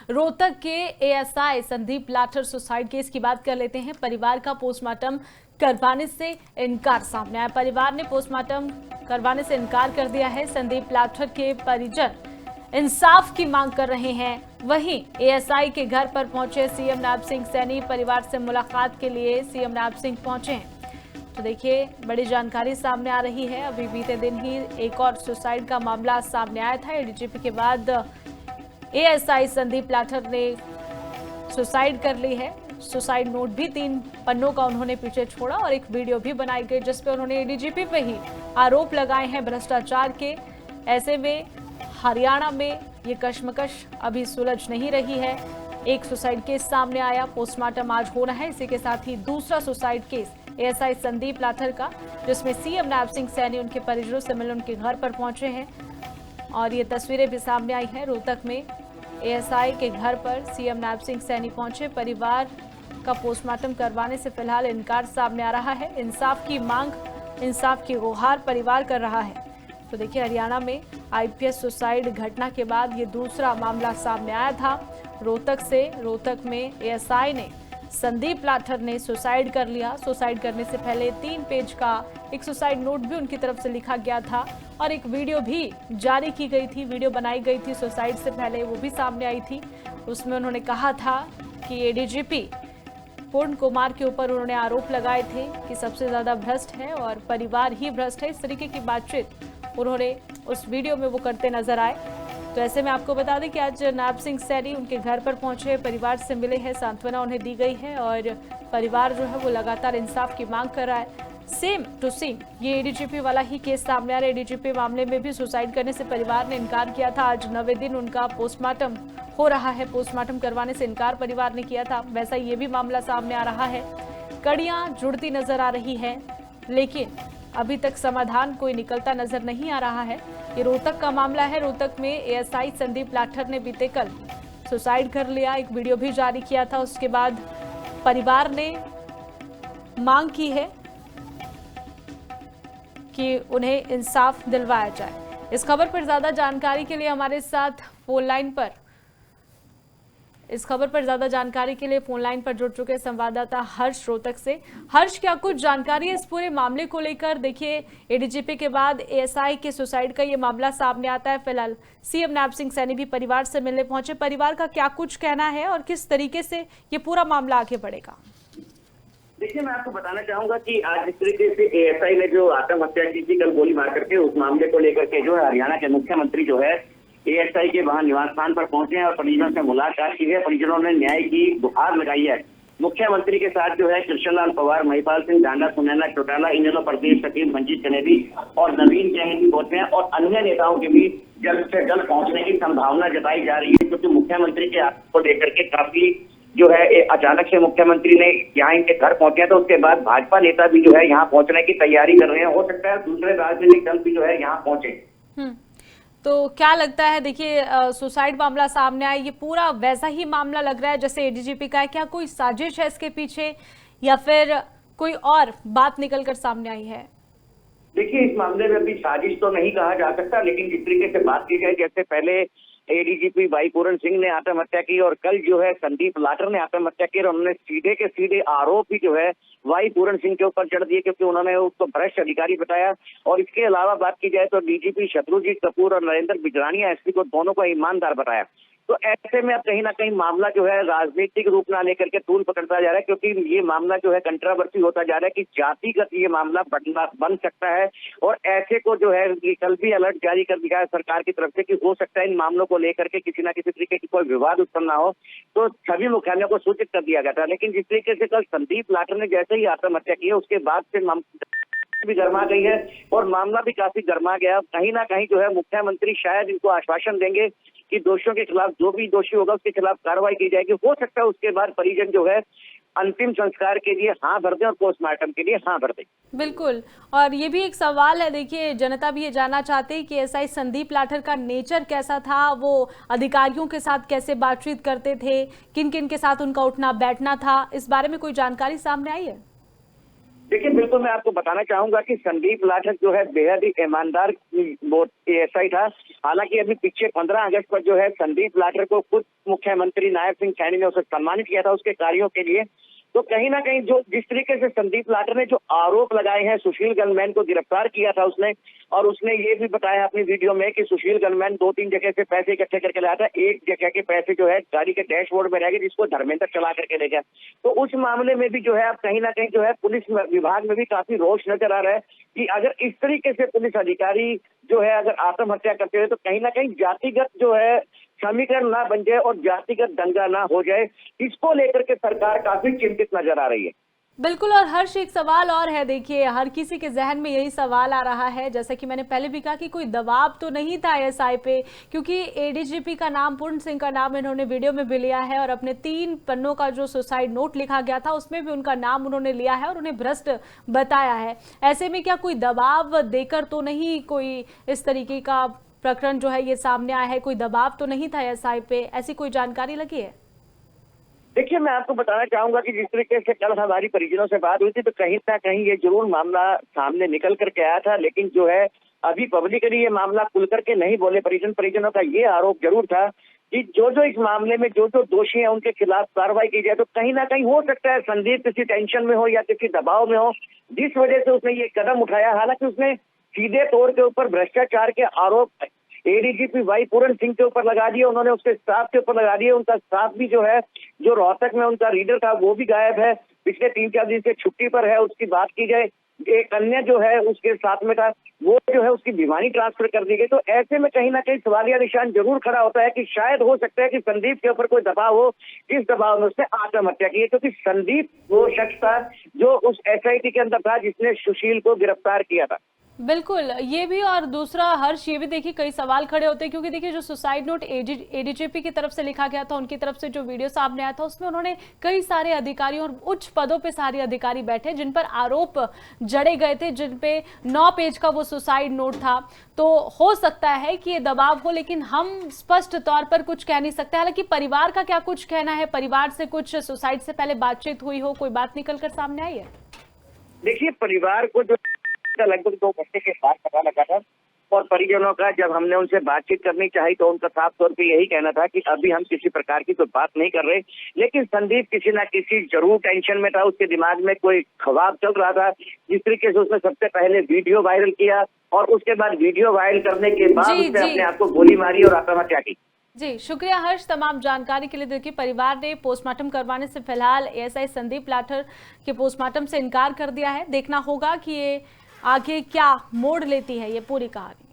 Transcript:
रोहतक के ASI Sandeep Lathar suicide case की बात कर लेते हैं। परिवार का पोस्टमार्टम करवाने से इनकार सामने आया। परिवार ने पोस्टमार्टम करवाने से इनकार कर दिया है। संदीप लाठर के परिजन इंसाफ की मांग कर रहे हैं। वहीं एएसआई के घर पर पहुंचे सीएम नायब सिंह सैनी परिवार से मुलाकात के लिए सीएम नायब सिंह पहुंचे हैं। तो देखिए, बड़ी जानकारी सामने आ रही है। अभी बीते दिन ही एक और सुसाइड का मामला सामने आया था। एडीजीपी के बाद एएसआई संदीप लाठर ने सुसाइड कर ली है। सुसाइड नोट भी 3 पन्नों का उन्होंने पीछे छोड़ा और एक वीडियो भी बनाई गई जिसपे उन्होंने एडीजीपी पे ही आरोप लगाए हैं भ्रष्टाचार के। ऐसे में हरियाणा में ये कश्मकश अभी सुलझ नहीं रही है। एक सुसाइड केस सामने आया, पोस्टमार्टम आज होना है। इसी के साथ ही दूसरा suicide case ASI Sandeep Lathar का, जिसमें सीएम नायब सिंह सैनी उनके परिजनों से मिलने उनके घर पर पहुंचे हैं। और ये तस्वीरें भी सामने आई हैं। रोहतक में एएसआई के घर पर सीएम नायब सिंह सैनी पहुंचे। परिवार का पोस्टमार्टम करवाने से फिलहाल इनकार सामने आ रहा है। इंसाफ की मांग, इंसाफ की गुहार परिवार कर रहा है। तो देखिए, हरियाणा में आईपीएस सुसाइड घटना के बाद ये दूसरा मामला सामने आया था। रोहतक में एएसआई ने संदीप लाठर ने सुसाइड कर लिया। सुसाइड करने से पहले 3 पेज का एक सुसाइड नोट भी उनकी तरफ से लिखा गया था और एक वीडियो भी जारी की गई थी, वीडियो बनाई गई थी सुसाइड से पहले, वो भी सामने आई थी। उसमें उन्होंने कहा था कि एडीजीपी पूर्ण कुमार के ऊपर उन्होंने आरोप लगाए थे कि सबसे ज्यादा भ्रष्ट है और परिवार ही भ्रष्ट है। इस तरीके की बातचीत उन्होंने उस वीडियो में वो करते नजर आए। तो ऐसे में आपको बता दें कि आज नायब सिंह सैनी उनके घर पर पहुंचे, परिवार से मिले हैं, सांत्वना उन्हें दी गई है और परिवार जो है वो लगातार इंसाफ की मांग कर रहा है। सेम टू सेम ये एडीजीपी वाला ही केस सामने आ रहा है। एडीजीपी मामले में भी सुसाइड करने से परिवार ने इनकार किया था। आज 9वें दिन उनका पोस्टमार्टम हो रहा है। पोस्टमार्टम करवाने से इनकार परिवार ने किया था। वैसा ये भी मामला सामने आ रहा है। कड़ियां जुड़ती नजर आ रही है, लेकिन अभी तक समाधान कोई निकलता नजर नहीं आ रहा है। ये रोहतक का मामला है। रोहतक में एएसआई संदीप लाठर ने बीते कल सुसाइड कर लिया, एक वीडियो भी जारी किया था। उसके बाद परिवार ने मांग की है कि उन्हें इंसाफ दिलवाया जाए। इस खबर पर ज्यादा जानकारी के लिए हमारे साथ फोन लाइन पर जुड़ चुके संवाददाता हर्ष रोहतक से। हर्ष, क्या कुछ जानकारी है इस पूरे मामले को लेकर? देखिए, एडीजीपी के बाद एएसआई के सुसाइड का ये मामला सामने आता है। फिलहाल सीएम नायब सिंह सैनी भी परिवार से मिलने पहुंचे। परिवार का क्या कुछ कहना है और किस तरीके से ये पूरा मामला आगे बढ़ेगा? देखिए, मैं आपको बताना चाहूंगा कि आज जिस तरीके से एएसआई ने जो आत्महत्या की थी कल गोली मार करके, उस मामले को लेकर के जो है हरियाणा के मुख्यमंत्री जो है एएसआई के वहां निवास स्थान पर पहुंचे हैं और परिजनों से मुलाकात की है। परिजनों ने न्याय की गुहार लगाई है। मुख्यमंत्री के साथ जो है कृष्णलाल पवार, महिपाल सिंह ढांडा, सुनैना चौटाला, इनेलो प्रदेश सचिव मंजीत जनेवी और नवीन जैन भी पहुंचे हैं और अन्य नेताओं के भी जल्द से जल्द पहुंचने की संभावना जताई जा रही है, क्योंकि मुख्यमंत्री के को लेकर के काफी जो है अचानक से मुख्यमंत्री ने यहाँ इनके घर पहुंचे, तो उसके बाद भाजपा नेता भी जो है यहाँ पहुंचने की तैयारी कर रहे हैं। हो सकता है दूसरे राजनीतिक दल भी जो है यहाँ पहुंचे। तो क्या लगता है, देखिए सुसाइड मामला सामने आया, ये पूरा वैसा ही मामला लग रहा है जैसे एडीजीपी का है? क्या कोई साजिश है इसके पीछे या फिर कोई और बात निकलकर सामने आई है? देखिए, इस मामले में अभी साजिश तो नहीं कहा जा सकता, लेकिन जिस तरीके से बात की जाए, जैसे पहले एडीजीपी वाई पूरन सिंह ने आत्महत्या की और कल जो है संदीप लाठर ने आत्महत्या की और उन्होंने सीधे के सीधे आरोप भी जो है वाई पूरन सिंह के ऊपर चढ़ दिए, क्योंकि उन्होंने उसको भ्रष्ट अधिकारी बताया। और इसके अलावा बात की जाए तो डीजीपी शत्रुजीत कपूर और नरेंद्र बिजरानिया एसपी को दोनों को ईमानदार बताया। तो ऐसे में अब कहीं ना कहीं मामला जो है राजनीतिक रूप ना लेकर के तूल पकड़ता जा रहा है, क्योंकि ये मामला जो है कंट्रोवर्सी होता जा रहा है कि जातिगत ये मामला बन सकता है। और ऐसे को जो है कल भी अलर्ट जारी कर दिया है सरकार की तरफ से कि हो सकता है इन मामलों को लेकर के किसी ना किसी तरीके की कोई विवाद उत्पन्न ना हो, तो सभी मुख्यालयों को सूचित कर दिया गया था। लेकिन जिस तरीके से कल संदीप लाठर ने जैसे ही आत्महत्या की है, उसके बाद से भी गर्मा गई है और मामला भी काफी गर्मा गया। कहीं ना कहीं जो है मुख्यमंत्री शायद इनको आश्वासन देंगे कि दोषियों के खिलाफ, जो भी दोषी होगा उसके खिलाफ कार्रवाई की जाएगी। हो सकता है उसके बाद परिजन जो है अंतिम संस्कार के लिए हाँ भर दें और पोस्टमार्टम के लिए हाँ भर दें। बिल्कुल, और ये भी एक सवाल है, देखिए जनता भी ये जानना चाहते हैं कि एएसआई संदीप लाठर का नेचर कैसा था, वो अधिकारियों के साथ कैसे बातचीत करते थे, किन किन के साथ उनका उठना बैठना था, इस बारे में कोई जानकारी सामने आई है? देखिए, बिल्कुल मैं आपको बताना चाहूंगा कि संदीप लाठर जो है बेहद ही ईमानदार एएसआई था। हालांकि अभी पीछे 15 अगस्त पर जो है संदीप लाठर को खुद मुख्यमंत्री नायब सिंह सैनी ने उसे सम्मानित किया था उसके कार्यों के लिए। तो कहीं ना कहीं जो जिस तरीके से संदीप लाठर ने जो आरोप लगाए हैं, सुशील गनमैन को गिरफ्तार किया था उसने, और उसने ये भी बताया अपनी वीडियो में कि सुशील गनमैन 2-3 जगह से पैसे इकट्ठे करके लाया था। एक जगह के पैसे जो है गाड़ी के डैशबोर्ड में रह गए, जिसको धर्मेंद्र चला करके ले गया। तो उस मामले में भी जो है अब कहीं ना कहीं जो है पुलिस विभाग में भी काफी रोष नजर आ रहा है कि अगर इस तरीके से पुलिस अधिकारी जो है अगर आत्महत्या करते हैं तो कहीं ना कहीं जातिगत जो है समीकरण ना बन जाए और जातिगत दंगा ना हो जाए, इसको लेकर के सरकार काफी चिंतित नजर आ रही है। बिल्कुल। और हर्ष, एक सवाल और है, देखिए हर किसी के जहन में यही सवाल आ रहा है, जैसा कि मैंने पहले भी कहा कि कोई दबाव तो नहीं था एएसआई पे, क्योंकि एडीजीपी का नाम, पूर्ण सिंह का नाम इन्होंने वीडियो में भी लिया है और अपने 3 पन्नों का जो सुसाइड नोट लिखा गया था उसमें भी उनका नाम उन्होंने लिया है और उन्हें भ्रष्ट बताया है। ऐसे में क्या कोई दबाव देकर तो नहीं कोई इस तरीके का प्रकरण जो है ये सामने आया है? कोई दबाव तो नहीं था एएसआई पे, ऐसी कोई जानकारी लगी है? देखिए, मैं आपको बताना चाहूंगा कि जिस तरीके से कल हमारी परिजनों से बात हुई थी तो कहीं ना कहीं ये जरूर मामला सामने निकल करके आया था, लेकिन जो है अभी पब्लिकली ये मामला खुल करके नहीं बोले। परिजनों का ये आरोप जरूर था कि जो इस मामले में जो दोषी हैं उनके खिलाफ कार्रवाई की जाए। तो कहीं ना कहीं हो सकता है संदीप किसी टेंशन में हो या किसी दबाव में हो, जिस वजह से उसने ये कदम उठाया। हालांकि उसने सीधे तौर के ऊपर भ्रष्टाचार के आरोप एडीजीपी वाई पूरण सिंह के ऊपर लगा दिए, उन्होंने उसके स्टाफ के ऊपर लगा दिए। उनका स्टाफ भी जो है, जो रोहतक में उनका रीडर था वो भी गायब है, पिछले 3-4 दिन से छुट्टी पर है। उसकी बात की जाए, एक अन्य जो है उसके साथ में था वो जो है उसकी भिवानी ट्रांसफर कर दी गई। तो ऐसे में कहीं ना कहीं सवालिया निशान जरूर खड़ा होता है कि शायद हो सकता है कि संदीप के ऊपर कोई दबाव हो, जिस दबाव में उसने आत्महत्या की है। क्योंकि संदीप वो शख्स था जो उस एसआईटी के अंदर था जिसने सुशील को गिरफ्तार किया था। बिल्कुल, ये भी। और दूसरा हर्ष, ये भी देखिए कई सवाल खड़े होते हैं, क्योंकि देखिए जो सुसाइड नोट एडीजीपी की तरफ से लिखा गया था, उनकी तरफ से जो वीडियो सामने आया था उसमें उन्होंने कई सारे अधिकारियों और उच्च पदों पे सारे अधिकारी बैठे जिन पर आरोप जड़े गए थे, जिन पे 9 पेज का वो सुसाइड नोट था। तो हो सकता है कि ये दबाव हो, लेकिन हम स्पष्ट तौर पर कुछ कह नहीं सकते। हालांकि परिवार का क्या कुछ कहना है? परिवार से कुछ सुसाइड से पहले बातचीत हुई हो, कोई बात निकल कर सामने आई है? देखिए, परिवार को जो लगभग 2 घंटे के बाद पता लगा था और परिजनों का जब हमने उनसे बातचीत करनी चाहिए तो उनका साफ तौर पे यही कहना था कि अभी हम किसी प्रकार की कोई बात नहीं कर रहे। लेकिन संदीप किसी ना किसी जरूर टेंशन में था, उसके दिमाग में कोई ख्वाब चल रहा था। जिस तरीके से उसने सबसे पहले वीडियो वायरल किया और उसके बाद वीडियो वायरल करने के बाद उसने अपने आप को गोली मारी और आत्महत्या की। जी, शुक्रिया हर्ष तमाम जानकारी के लिए। देखिए परिवार ने पोस्टमार्टम करवाने से फिलहाल एएसआई संदीप लाठर के पोस्टमार्टम से इनकार कर दिया है। देखना होगा कि ये आगे क्या मोड़ लेती है ये पूरी कहानी।